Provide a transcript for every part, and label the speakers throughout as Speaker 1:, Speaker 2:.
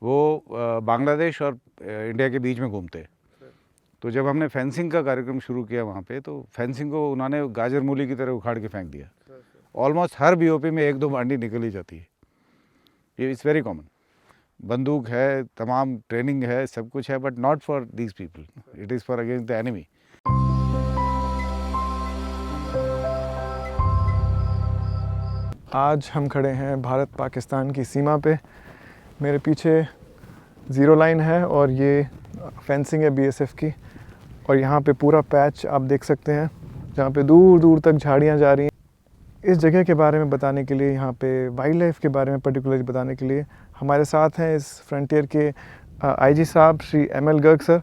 Speaker 1: वो बांग्लादेश और इंडिया के बीच में घूमते हैं। तो जब हमने फेंसिंग का कार्यक्रम शुरू किया वहाँ पे, तो फेंसिंग को उन्होंने गाजर मूली की तरह उखाड़ के फेंक दिया। ऑलमोस्ट हर बीओपी में 1-2 बांडी निकल ही जाती है। ये इट्स वेरी कॉमन। बंदूक है, तमाम ट्रेनिंग है, सब कुछ है, but not for these people, it is for against the enemy.
Speaker 2: आज हम खड़े हैं भारत पाकिस्तान की सीमा पे। मेरे पीछे ज़ीरो लाइन है और ये फेंसिंग है बीएसएफ की। और यहाँ पे पूरा पैच आप देख सकते हैं जहाँ पे दूर दूर तक झाड़ियाँ जा रही हैं। इस जगह के बारे में बताने के लिए, यहाँ पे वाइल्ड लाइफ के बारे में पर्टिकुलरली बताने के लिए हमारे साथ हैं इस फ्रंटियर के आईजी साहब Shri ML Garg sir.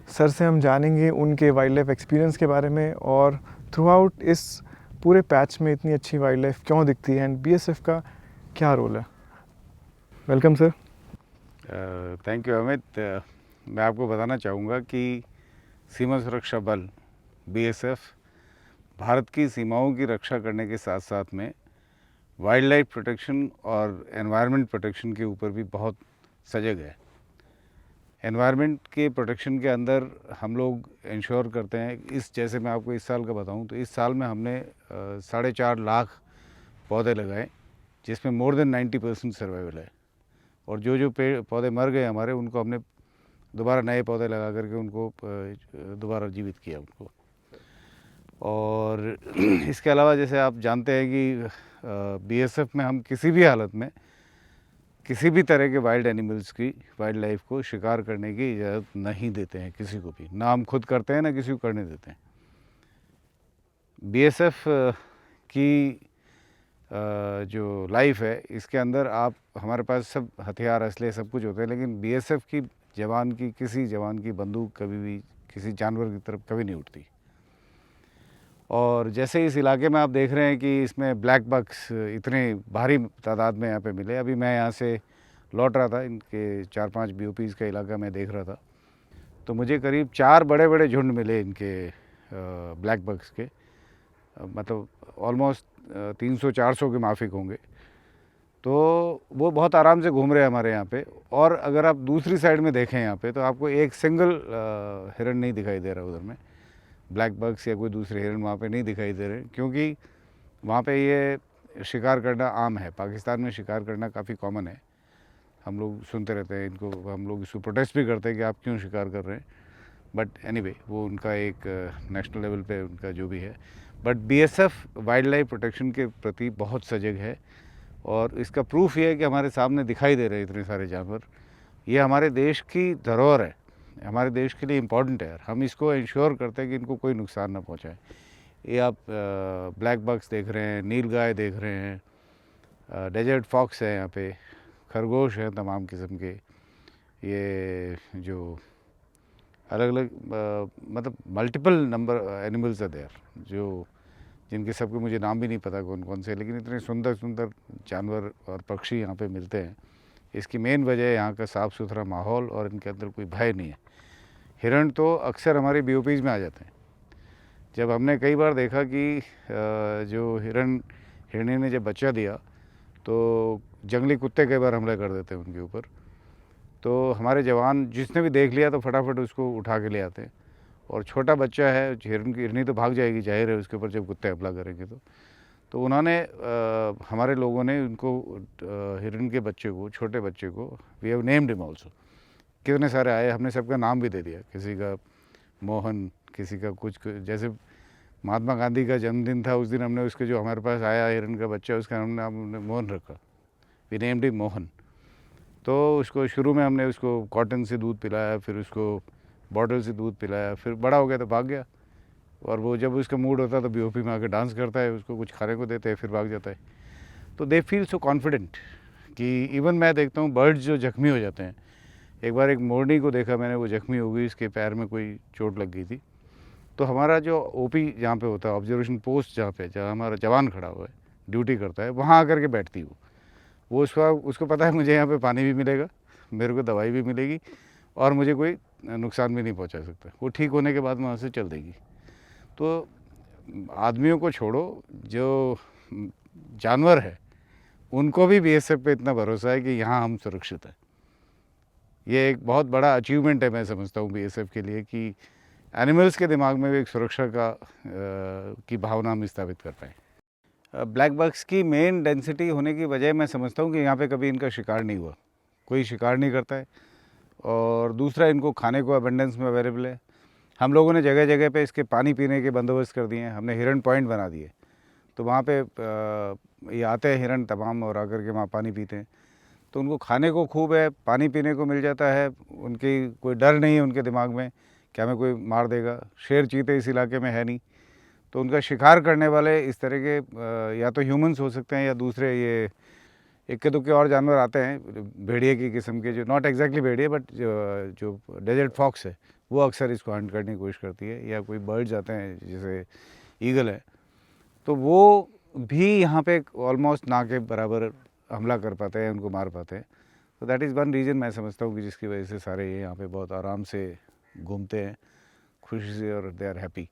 Speaker 2: Sir से हम जानेंगे उनके वाइल्ड लाइफ एक्सपीरियंस के बारे में और थ्रू आउट इस पूरे पैच में इतनी अच्छी वाइल्ड लाइफ क्यों दिखती है एंड बीएसएफ का क्या रोल है। Welcome sir.
Speaker 1: Thank you Amit. मैं आपको बताना चाहूँगा कि सीमा सुरक्षा बल बीएसएफ भारत की सीमाओं की रक्षा करने के साथ साथ में वाइल्ड लाइफ प्रोटेक्शन और एनवायरनमेंट प्रोटेक्शन के ऊपर भी बहुत सजग है। एनवायरनमेंट के प्रोटेक्शन के अंदर हम लोग इंश्योर करते हैं, जैसे मैं आपको इस साल का बताऊं तो इस साल में हमने 4.5 लाख पौधे लगाए, जिसमें मोर देन 90% सर्वाइवल है। और जो पौधे मर गए हमारे, उनको हमने दोबारा नए पौधे लगा करके उनको दोबारा जीवित किया उनको। और इसके अलावा जैसे आप जानते हैं कि बीएसएफ में हम किसी भी हालत में किसी भी तरह के वाइल्ड एनिमल्स की, वाइल्ड लाइफ को शिकार करने की इजाज़त नहीं देते हैं किसी को भी। ना हम खुद करते हैं, ना किसी को करने देते हैं। बीएसएफ की जो लाइफ है, इसके अंदर आप हमारे पास सब हथियार, असले सब कुछ होते हैं, लेकिन बीएसएफ की किसी जवान की बंदूक कभी भी किसी जानवर की तरफ कभी नहीं उठती। और जैसे इस इलाके में आप देख रहे हैं कि इसमें ब्लैक बक्स इतने भारी तादाद में यहाँ पे मिले। अभी मैं यहाँ से लौट रहा था, इनके 4-5 बीओपीज़ का इलाका मैं देख रहा था, तो मुझे करीब 4 बड़े बड़े झुंड मिले इनके ब्लैक बक्स के। मतलब ऑलमोस्ट 300-400 के माफिक होंगे। तो वो बहुत आराम से घूम रहे हैं हमारे यहाँ पे। और अगर आप दूसरी साइड में देखें यहाँ पे, तो आपको एक सिंगल हिरन नहीं दिखाई दे रहा उधर में। ब्लैक बग्स या कोई दूसरे हिरन वहाँ पे नहीं दिखाई दे रहे, क्योंकि वहाँ पे ये शिकार करना आम है। पाकिस्तान में शिकार करना काफ़ी कॉमन है, हम लोग सुनते रहते हैं इनको, हम लोग इसको प्रोटेस्ट भी करते हैं कि आप क्यों शिकार कर रहे हैं। बट एनीवे, वो उनका एक नेशनल लेवल पे उनका जो भी है। But BSF wild life protection के प्रति बहुत सजग है, और इसका प्रूफ ये है कि हमारे सामने दिखाई दे रहे हैं इतने सारे जानवर। ये हमारे देश की धरोहर है, हमारे देश के लिए इम्पॉर्टेंट है। हम इसको इंश्योर करते हैं कि इनको कोई नुकसान ना पहुंचाए। ये आप ब्लैक बग्स देख रहे हैं, नील गाय देख रहे हैं, डेजर्ट फॉक्स है यहाँ पे, खरगोश हैं तमाम किस्म के। ये जो अलग अलग मतलब multiple number animals are there, जो जिनके सबके मुझे नाम भी नहीं पता कौन कौन से, लेकिन इतने सुंदर सुंदर जानवर और पक्षी यहाँ पे मिलते हैं। इसकी मेन वजह है यहाँ का साफ़ सुथरा माहौल, और इनके अंदर कोई भय नहीं है। हिरण तो अक्सर हमारे बीओपीज़ में आ जाते हैं। जब हमने कई बार देखा कि जो हिरनी ने जब बच्चा दिया, तो जंगली कुत्ते कई बार हमला कर देते हैं उनके ऊपर। तो हमारे जवान जिसने भी देख लिया तो फटाफट उसको उठा के ले आते हैं। और छोटा बच्चा है, हिरनी तो भाग जाएगी, जाहिर है, उसके ऊपर जब कुत्ते हमला करेंगे तो उन्होंने हमारे लोगों ने उनको हिरन के बच्चे को, छोटे बच्चे को, we have named him also. कितने सारे आए, हमने सबका नाम भी दे दिया। किसी का मोहन, किसी का कुछ, जैसे महात्मा गांधी का जन्मदिन था, उस दिन हमने उसके, जो हमारे पास आया हिरन का बच्चा, उसका नाम हमने मोहन रखा, वी नेम्ड हिम मोहन। तो उसको शुरू में हमने उसको कॉटन से दूध पिलाया, फिर उसको बॉटल से दूध पिलाया, फिर बड़ा हो गया तो भाग गया। और वो जब उसका मूड होता है तो बीओपी में आकर डांस करता है, उसको कुछ खाने को देते हैं, फिर भाग जाता है। तो दे फील सो कॉन्फिडेंट कि इवन मैं देखता हूँ बर्ड्स जो जख्मी हो जाते हैं। एक बार एक मोरनी को देखा मैंने, वो जख्मी हो गई, इसके पैर में कोई चोट लग गई थी। तो हमारा जो ओपी जहाँ पे होता है, ऑब्जर्वेशन पोस्ट जहाँ हमारा जवान खड़ा हुआ है, ड्यूटी करता है, वहाँ आकर के बैठती वो उसको पता है मुझे यहाँ पे पानी भी मिलेगा, मेरे को दवाई भी मिलेगी, और मुझे कोई नुकसान भी नहीं पहुँचा सकता। वो ठीक होने के बाद वहाँ से चल देगी। तो आदमियों को छोड़ो, जो जानवर है उनको भी बीएसएफ पे इतना भरोसा है कि यहाँ हम सुरक्षित हैं। ये एक बहुत बड़ा अचीवमेंट है, मैं समझता हूँ बीएसएफ के लिए, कि एनिमल्स के दिमाग में भी एक सुरक्षा की भावना हम स्थापित कर पाएँ। ब्लैक बग्स की मेन डेंसिटी होने की वजह मैं समझता हूँ कि यहाँ पे कभी इनका शिकार नहीं हुआ, कोई शिकार नहीं करता है, और दूसरा इनको खाने को अबंडेंस में अवेलेबल है। हम लोगों ने जगह जगह पे इसके पानी पीने के बंदोबस्त कर दिए हैं, हमने हिरन पॉइंट बना दिए, तो वहाँ पे ये आते हैं हिरन तमाम और आकर के वहाँ पानी पीते हैं, तो उनको खाने को खूब है, पानी पीने को मिल जाता है, उनकी कोई डर नहीं है उनके दिमाग में कि हमें कोई मार देगा। शेर चीते इस इलाके में है नहीं, तो उनका शिकार करने वाले इस तरह के या तो ह्यूमंस हो सकते हैं या दूसरे ये इक्के दुक्के और जानवर आते हैं भेड़िए की किस्म के, जो नॉट एग्जैक्टली भेड़िए बट जो डेजर्ट फॉक्स है वो अक्सर इसको हंट करने की कोशिश करती है, या कोई बर्ड्स आते हैं जैसे ईगल है, तो वो भी यहाँ पे ऑलमोस्ट ना के बराबर हमला कर पाते हैं, उनको मार पाते हैं। तो दैट इज़ वन रीज़न मैं समझता हूँ कि जिसकी वजह से सारे ये यहाँ पे बहुत आराम से घूमते हैं, खुशी से, और दे आर हैप्पी।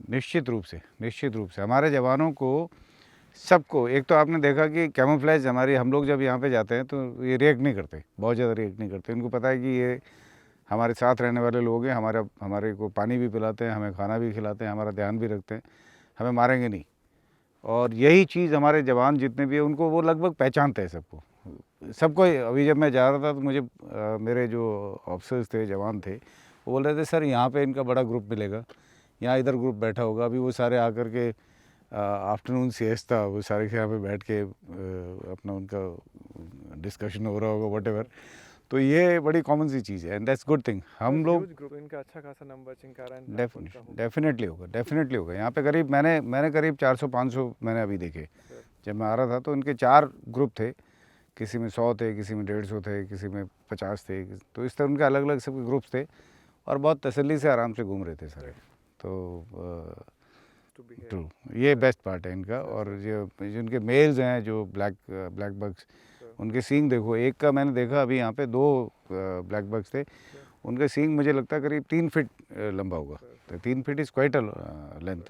Speaker 1: निश्चित रूप से हमारे जवानों को सबको, एक तो आपने देखा कि कैमोफ्लेज हमारी, हम लोग जब यहाँ पे जाते हैं तो ये रिएक्ट नहीं करते, बहुत ज़्यादा रिएक्ट नहीं करते। उनको पता है कि ये हमारे साथ रहने वाले लोग हैं, हमारे को पानी भी पिलाते हैं, हमें खाना भी खिलाते हैं, हमारा ध्यान भी रखते हैं, हमें मारेंगे नहीं। और यही चीज़ हमारे जवान जितने भी हैं उनको वो लगभग पहचानते हैं सबको। अभी जब मैं जा रहा था तो मुझे मेरे जो ऑफिसर्स थे, जवान थे, वो बोल रहे थे सर यहाँ पे इनका बड़ा ग्रुप मिलेगा, यहाँ इधर ग्रुप बैठा होगा। अभी वो सारे आकर के आफ्टरनून सिएस्ता वो सारे यहाँ पे बैठ के अपना उनका डिस्कशन हो रहा होगा वट। तो ये बड़ी कॉमन सी चीज़ है एंड दैट्स गुड थिंग। हम लोग
Speaker 2: इनका अच्छा खासा नंबर चिंकारा
Speaker 1: डेफिनेटली होगा यहाँ पे करीब मैंने करीब 400-500 मैंने अभी देखे। जब मैं आ रहा था तो इनके 4 ग्रुप थे, किसी में 100 थे, किसी में 150 थे, किसी में 50 थे, तो इस तरह उनके अलग अलग सबके ग्रुप्स थे और बहुत तसल्ली से आराम से घूम रहे थे सारे। तो ट्रू, ये बेस्ट पार्ट है इनका। और जो जिनके मेल्स हैं जो ब्लैक बग्स, उनके सींग देखो, एक का मैंने देखा अभी यहाँ पे 2 ब्लैक बग्स थे, उनके सींग मुझे लगता है करीब 3 फीट लंबा होगा। तो 3 feet is quite a length,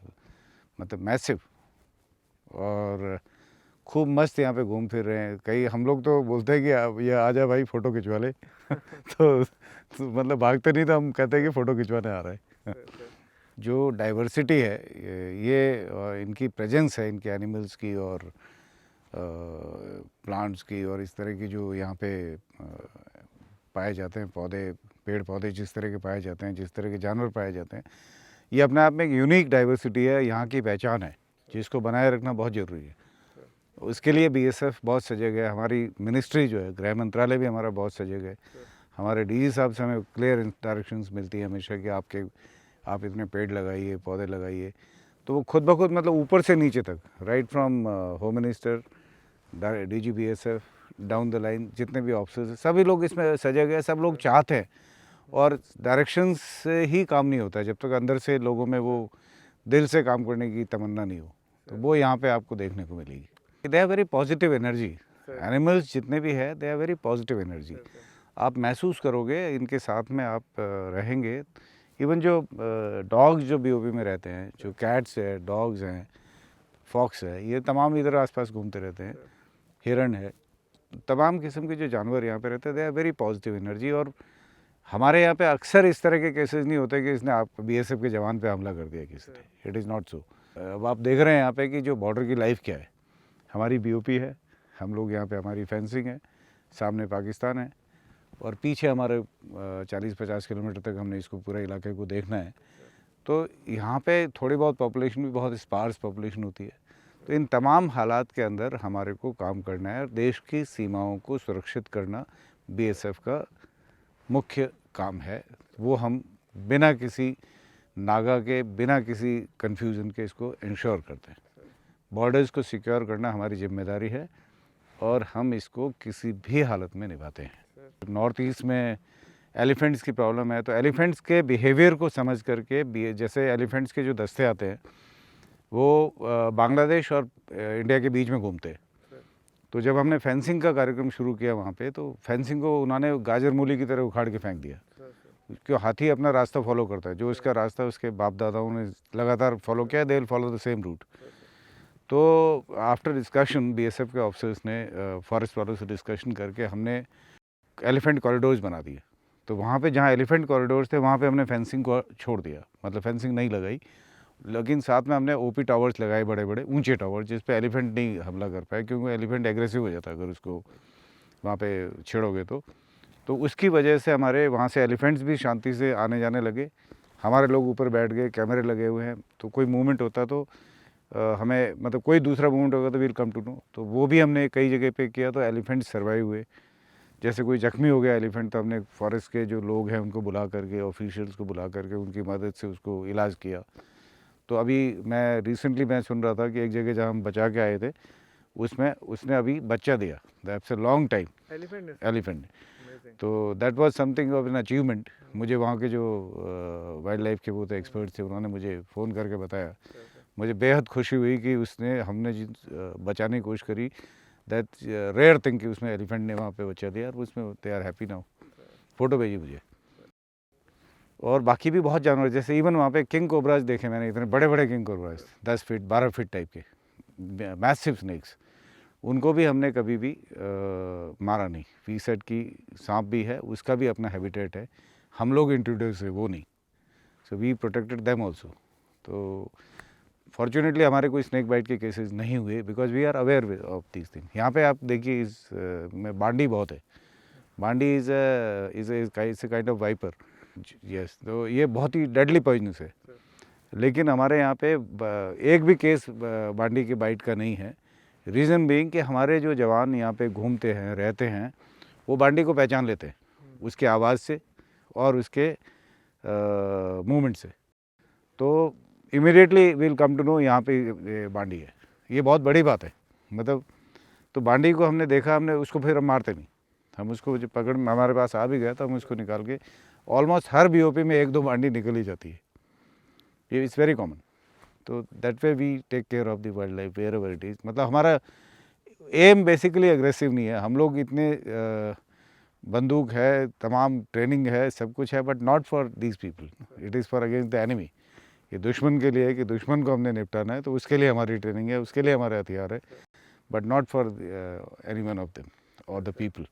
Speaker 1: मतलब मैसिव, और खूब मस्त यहाँ पे घूम फिर रहे हैं। कई हम लोग तो बोलते हैं कि ये आ जा भाई फ़ोटो खिंचवा ले तो मतलब भागते नहीं, तो हम कहते हैं कि फ़ोटो खिंचवाने आ रहा है जो डाइवर्सिटी है ये इनकी प्रेजेंस है, इनके एनिमल्स की और प्लांट्स की, और इस तरह की जो यहाँ पे पाए जाते हैं पौधे, पेड़ पौधे जिस तरह के पाए जाते हैं, जिस तरह के जानवर पाए जाते हैं, ये अपने आप में एक यूनिक डाइवर्सिटी है, यहाँ की पहचान है, जिसको बनाए रखना बहुत ज़रूरी है। उसके लिए बीएसएफ बहुत सजग है, हमारी मिनिस्ट्री जो है, गृह मंत्रालय भी हमारा बहुत सजग है। हमारे डीजी साहब से हमें क्लियर डायरेक्शंस मिलती है हमेशा कि आप इतने पेड़ लगाइए, पौधे लगाइए। तो वो खुद ब खुद मतलब ऊपर से नीचे तक, right from home minister, DG BSF down the line, जितने भी ऑफिसर्स हैं सभी लोग इसमें सजग है, सब लोग चाहते हैं। और डायरेक्शंस से ही काम नहीं होता है जब तक अंदर से लोगों में वो दिल से काम करने की तमन्ना नहीं हो, तो वो यहाँ पे आपको देखने को मिलेगी। They are very positive energy, animals जितने भी है they are very positive energy. आप महसूस करोगे इनके साथ में, आप रहेंगे। इवन जो डॉग्स जो बीओबी में रहते हैं, जो कैट्स है, डॉग्स हैं, फॉक्स है, ये तमाम इधर आसपास घूमते रहते हैं, हिरन है, तमाम किस्म के जो जानवर यहाँ पे रहते हैं, they are very positive energy. और हमारे यहाँ पे अक्सर इस तरह के केसेस नहीं होते कि इसने आप बीएसएफ के जवान पे हमला कर दिया किसी ने, इट इज़ नॉट सो। अब आप देख रहे हैं यहाँ पे कि जो बॉर्डर की लाइफ क्या है, हमारी बीओपी है, हम लोग यहाँ पे, हमारी फेंसिंग है, सामने पाकिस्तान है, और पीछे हमारे 40-50 किलोमीटर तक हमने इसको पूरे इलाके को देखना है। तो यहाँ पे थोड़ी बहुत पॉपुलेशन भी बहुत स्पार्स पॉपुलेशन होती है। तो इन तमाम हालात के अंदर हमारे को काम करना है, और देश की सीमाओं को सुरक्षित करना बीएसएफ का मुख्य काम है। वो हम बिना किसी नागा के, बिना किसी कन्फ्यूज़न के इसको इंश्योर करते हैं। बॉर्डर्स को सिक्योर करना हमारी जिम्मेदारी है और हम इसको किसी भी हालत में निभाते हैं। नॉर्थ ईस्ट में एलिफेंट्स की प्रॉब्लम है, तो एलिफेंट्स के बिहेवियर को समझ करके, जैसे एलिफेंट्स के जो दस्ते आते हैं वो बांग्लादेश और इंडिया के बीच में घूमते हैं। तो जब हमने फेंसिंग का कार्यक्रम शुरू किया वहाँ पे, तो फेंसिंग को उन्होंने गाजर मूली की तरह उखाड़ के फेंक दिया, क्यों हाथी अपना रास्ता फॉलो करता है, जो इसका रास्ता उसके बाप दादाओं ने लगातार फॉलो किया, they will follow the same route. तो आफ्टर डिस्कशन बीएसएफ के ऑफिसर्स ने फॉरेस्ट वालों से डिस्कशन करके हमने एलिफेंट कॉरिडोर्स बना दिए। तो वहाँ पे जहाँ एलिफेंट कॉरिडोर्स थे वहाँ पे हमने फेंसिंग को छोड़ दिया, मतलब फेंसिंग नहीं लगाई, लेकिन साथ में हमने ओपी टावर्स लगाए, बड़े बड़े ऊंचे टावर, जिस पे एलिफेंट नहीं हमला कर पाए, क्योंकि एलिफेंट एग्रेसिव हो जाता है अगर उसको वहाँ पे छेड़ोगे तो उसकी वजह से हमारे वहाँ से एलिफेंट्स भी शांति से आने जाने लगे। हमारे लोग ऊपर बैठ गए, कैमरे लगे हुए हैं, तो कोई मूवमेंट होता तो हमें, मतलब कोई दूसरा मूवमेंट होगा तो वील कम टू नो। तो वो भी हमने कई जगह पे किया, तो एलिफेंट सर्वाइव हुए। जैसे कोई जख्मी हो गया एलिफेंट, तो हमने फॉरेस्ट के जो लोग हैं उनको बुला करके, ऑफिशियल्स को बुला करके उनकी मदद से उसको इलाज किया। तो अभी मैं रिसेंटली मैं सुन रहा था कि एक जगह जहाँ हम बचा के आए थे उसमें उसने अभी बच्चा दिया, that's a long time, elephant. तो that was something of an achievement. मुझे वहाँ के जो वाइल्ड लाइफ के वो थे, एक्सपर्ट थे, उन्होंने मुझे फ़ोन करके बताया। मुझे बेहद खुशी हुई कि हमने जिस बचाने की कोशिश करी, दैट रेयर थिंग कि उसमें एलिफेंट ने वहाँ पे बच्चा दिया, और उसमें they are happy now. Photo भेजी मुझे। और बाकी भी बहुत जानवर, जैसे इवन वहाँ पे किंग कोबराज देखे मैंने, इतने बड़े बड़े king cobras, 10 feet 12 feet type के मैसिव स्नेक्स। उनको भी हमने कभी भी मारा नहीं। वी सेड की सांप भी है, उसका भी अपना हैबिटेट है, हम लोग इंट्रोड्यूस है, वो नहीं। So we protected them also. तो फॉर्चुनेटली हमारे कोई स्नेक बाइट के केसेस नहीं हुए, because we are aware of this thing. यहाँ पे आप देखिए इस में बांडी बहुत है। बांडी is a kind of viper. Yes, तो ये बहुत ही डेडली पॉइजनस है। लेकिन हमारे यहाँ पे एक भी केस बांडी के बाइट का नहीं है। रीज़न बीइंग कि हमारे जो जवान यहाँ पे घूमते हैं, रहते हैं, वो बांडी को पहचान लेते हैं उसके आवाज़ से और उसके मूवमेंट से। तो immediately will come to know यहाँ पे ये बांडी है। ये बहुत बड़ी बात है, मतलब। तो बांडी को हमने देखा, हमने उसको फिर हम मारते नहीं, हम उसको जो पकड़ में हमारे पास आ भी गया तो हम उसको निकाल के, ऑलमोस्ट हर बीओपी में 1-2 बांडी निकल ही जाती है। ये इट्स वेरी कॉमन। तो that way we take care of the wild life wherever it is. मतलब हमारा एम बेसिकली एग्रेसिव नहीं है। हम लोग इतने बंदूक है, तमाम ट्रेनिंग है, सब कुछ है, but not for these people, it is for against the enemy. ये दुश्मन के लिए है कि दुश्मन को हमने निपटाना है, तो उसके लिए हमारी ट्रेनिंग है, उसके लिए हमारे हथियार है, but not for any one of them और द पीपल।